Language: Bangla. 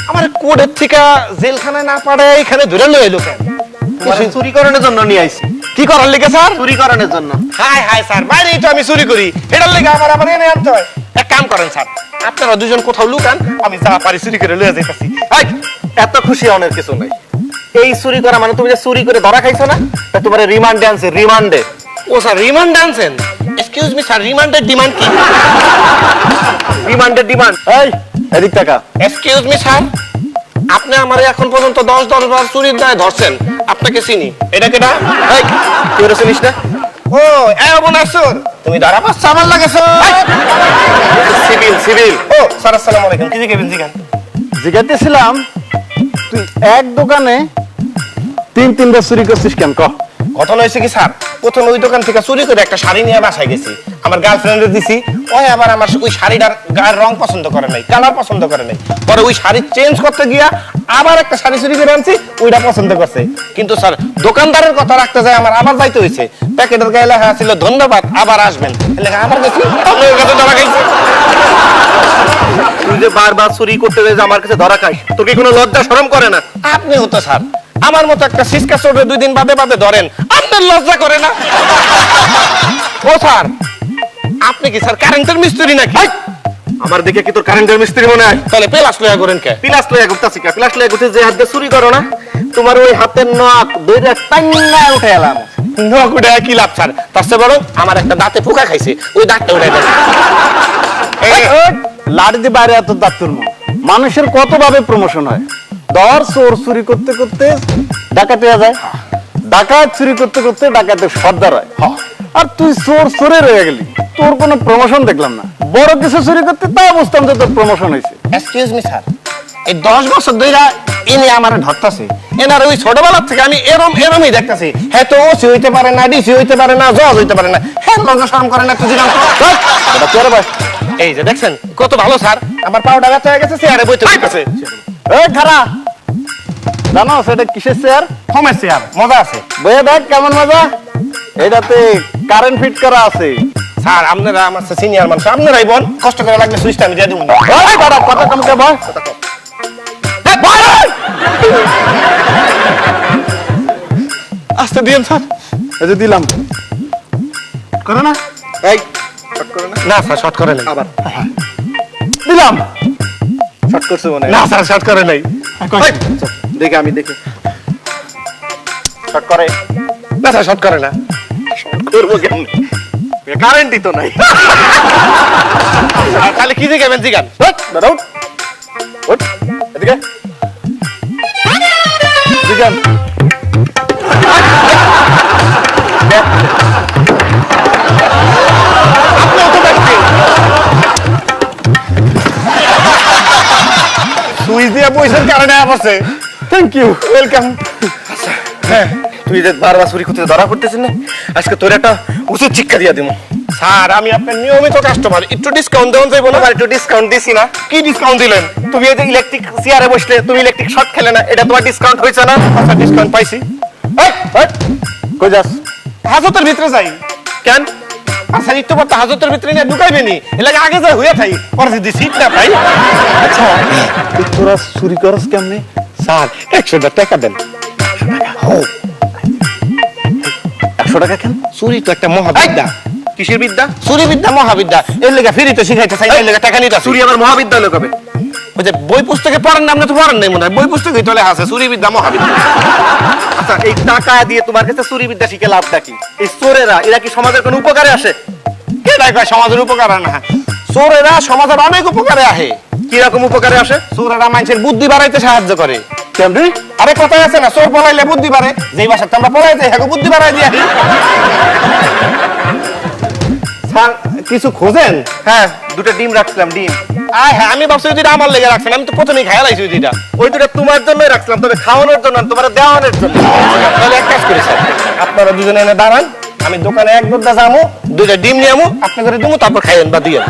আমার কোর্টের থেকে জেলখানায় না পারে এখানে ধরে লয়ে এলো কেন? চুরি করানোর জন্য নিয়ে আইছি। কি করার লেগে স্যার? চুরি করানোর জন্য। হাই হাই স্যার, বাইরেই তো আমি চুরি করি, এটার লেগে আমার এনে আনতে হয়। এক কাম করেন স্যার, আপনারা দুজন কোথাও লুকান, আমি যা পারি চুরি করে লয়ে যাইতাছি। এত খুশি অনেক কিছু নাই। এই চুরি করা মানে তুমি যে চুরি করে ধরা খাইছো না, তা তোমার রিমান্ডে আনছে। রিমান্ডে? ও স্যার, রিমান্ড আনছেন? এক্সকিউজ মি স্যার, রিমান্ডের ডিমান্ড কি? রিমান্ডের ডিমান্ড। এই এদিক টাকা। এক্সকিউজ মি স্যার, আপনি আমারে এখন পর্যন্ত 10 বার চুরির দায়ে ধরছেন, আপনাকে চিনি। এটা কেডা? এই তুই ওরে চিনিস না? ও এ অবনাসুর, তুমি ধরা পাচ্ছ আমার লাগে স্যার? Civil civil. ও স্যার, আসসালামু আলাইকুম। কি জিজ্ঞাসা জিজ্ঞান? জিজ্ঞাসছিলাম তুই এক দোকানে 3-3বার চুরি করছিস কেন? কহ। ঘটনা হয়েছে কি স্যার, প্রথমে ওই দোকান থেকে চুরি করে একটা শাড়ি নিয়ে বাসায় গেছি, আমার গার্লফ্রেন্ডের দিছি। ওই আবার আমার ওই শাড়িটার গায়ের রং পছন্দ করে নাই, কালার পছন্দ করে নাই। পরে ওই শাড়ি চেঞ্জ করতে গিয়া আবার একটা শাড়ি চুরি করে আনছি, ওইটা পছন্দ করছে। কিন্তু স্যার দোকানদারের কথা রাখতে যায় আমার আবার যাইতে হয়েছে। প্যাকেটের গায়ে লেখা ছিল ধন্যবাদ, আবার আসবেন। লেখা আবার গেছি, আপনার কাছে ধরা খাইছি। তুই যে বারবার চুরি করতে যাস, আমার কাছে ধরা খাই, তোর কি কোনো লজ্জা শরম করে না? আপনিও তো স্যার আমার মতো একটা সিসকা চোরে 2 দিন বাদে বাদে ধরেন, আপনার লজ্জা করে না? ও স্যার, আপনি কি স্যার কারেন্টের মিস্ত্রি নাকি? আমার দিকে কি তোর কারেন্টের মিস্ত্রি মনে হয়? তাহলে পেলাস লয়া করেন কে? পিলাস লইয়া ঘুরতাছি কা? পিলাস লইয়া ঘুরতে যে হাত দিয়ে চুরি করো না, তোমার ওই হাতের নখ ধরে টাঙ্গা উঠে এলাম। নখ উঠে কি লাভ স্যার? তার চেয়ে বরং আমার একটা দাঁতে পোকা খাইছে, ওই দাঁতটা উঠে দেন। লাড়ি দিয়ে বাইরে এত দাঁতুর মুখ। মানুষের কত ভাবে প্রমোশন হয়। ধর চোর চুরি করতে করতে ডাকাতে যায়, ডাকাত চুরি করতে করতে ডাকাতের সর্দার হয়। আর তুই চোর চোরে রয়ে গেলি, তোর কোনো প্রমোশন দেখলাম না। বড় কিছু চুরি করতে তা বুঝতাম যে তোর প্রমোশন হয়েছে। এক্সকিউজ মি স্যার, এই 10 বছর ধরে ইনি আমার ধরতাছে। এনার ওই ছোটবেলা থেকে আমি এরমই দেখতাছি। হ্যাঁ তো ওসি হইতে পারে না, ডিসি হইতে পারে না, জজ হইতে পারে না। হ্যাঁ লজ্জা শরম করে না? তুই এই যে দেখছেন কত ভালো স্যার, আমার পাউডার ব্যথা হয়ে গেছে, চেয়ারে বইতে বসেছে। এই খারা, জানো সেটা কিসের চেয়ার? হোমের চেয়ার, মজা আছে। বইয়ে দেখ কেমন মজা। এটাতে কারেন্ট ফিট করা আছে। স্যার আপনারা আমার সিনিয়র মানুষ, আপনারাই বল, কষ্ট করে লাগলে সুইচটা আমি দিয়ে দেবো। ওই বাড়া, কথা কমকে বল। আস্তে দিন স্যার। এই যে দিলাম, করে না? এই শর্ট করে না? না স্যার, শর্ট করে নাই। আবার দিলাম। শর্ট করছে মনে হয়। না স্যার, শর্ট করে নাই। দেখে আমি দেখে শর্ট করে না স্যার, শর্ট করে না। করবো কেমন? কারেন্টই তো নাই। আর তাহলে কি জিজ্ঞাবেন জিজ্ঞান। দাঁড়া, উঠ। উঠ, এদিকে। জিগান। সুইচ দিয়ে পয়সার কারণে আছে। Thank you, welcome. হ্যাঁ, তুই যে বারবার চুরি করতে ধরা করতেছিস না, আজকে তোর একটা উচিত শিক্ষা দিয়ে দিব। স্যার আমি আপনার নিয়মিত কাস্টমার, একটু ডিসকাউন্ট দেওয়া যাইব না? একটু ডিসকাউন্ট দিছি না? কি ডিসকাউন্ট দিলেন? তুমি এই যে ইলেকট্রিক চেয়ারে বসলে, তুমি ইলেকট্রিক শর্ট খেলে না, এটা তোমার ডিসকাউন্ট হয়েছে না? আচ্ছা ডিসকাউন্ট পাইছি। কই যাস? হাজতের ভিতরে যাই কেন? আচ্ছা একটু পর তো হাজতের ভিতরে নিয়ে ঢুকাইবেনি, এর লাগে আগে যাই হইয়া থাই, পরে যদি সিট না পাই। আচ্ছা, তুই তোরা চুরি করস কেমনে? স্যার 100 টাকা দেন। 100 টাকা কেন? চুরি তো একটা মহাবিদ্যা। কিসের বিদ্যা? চুরি বিদ্যা মহাবিদ্যা, এর লেগে ফ্রিতে শিখাইতে চাই, এর লেগে টাকা নিতে চুরি আবার মহাবিদ্যালয় কবে? ওই যে বই পুস্তকে পড়েন না, আপনি তো পড়েন নাই মনে হয়, বই পুস্তকে চলে আসে চুরি বিদ্যা মহাবিদ্যা। আচ্ছা, এই টাকা দিয়ে তোমার কাছে চুরি বিদ্যা শিখে লাভটা কি? এই চোরেরা এরা কি সমাজের কোনো উপকারে আসে? কে কয় সমাজের উপকার না? চোরেরা সমাজের অনেক উপকারে আহে। কিরকম উপকারে আসে? চোরেরা মানুষের বুদ্ধি বাড়াইতে সাহায্য করে। কেমনে? আরে কথাই আছে না, চোর পলাইলে বুদ্ধি বাড়ে। যেই বাসাতে আমরা পলাই যাই, হ্যাঁ বুদ্ধি বাড়াই দিয়ে আহি। স্যার কিছু খোঁজেন? হ্যাঁ, দুটো ডিম রাখছিলাম, ডিম। হ্যাঁ আমি ভাবছি ওই দুইটা আমার লেগে রাখছেন, আমি তো প্রথমেই খাইয়া লাইছি ওই দুইটা। ওই দুটো তোমার জন্যই রাখছিলাম, তবে খাওয়ানোর জন্য না, তোমার দেওয়ানোর জন্য। তাহলে এক কাজ করি স্যার, আপনারা দুজনে এনে দাঁড়ান, আমি দোকানে এক দুটা যাবো, দুইটা ডিম নিয়ে আমু, আপনাদের দিমু, তারপর খাইয়েন বা দিয়েন।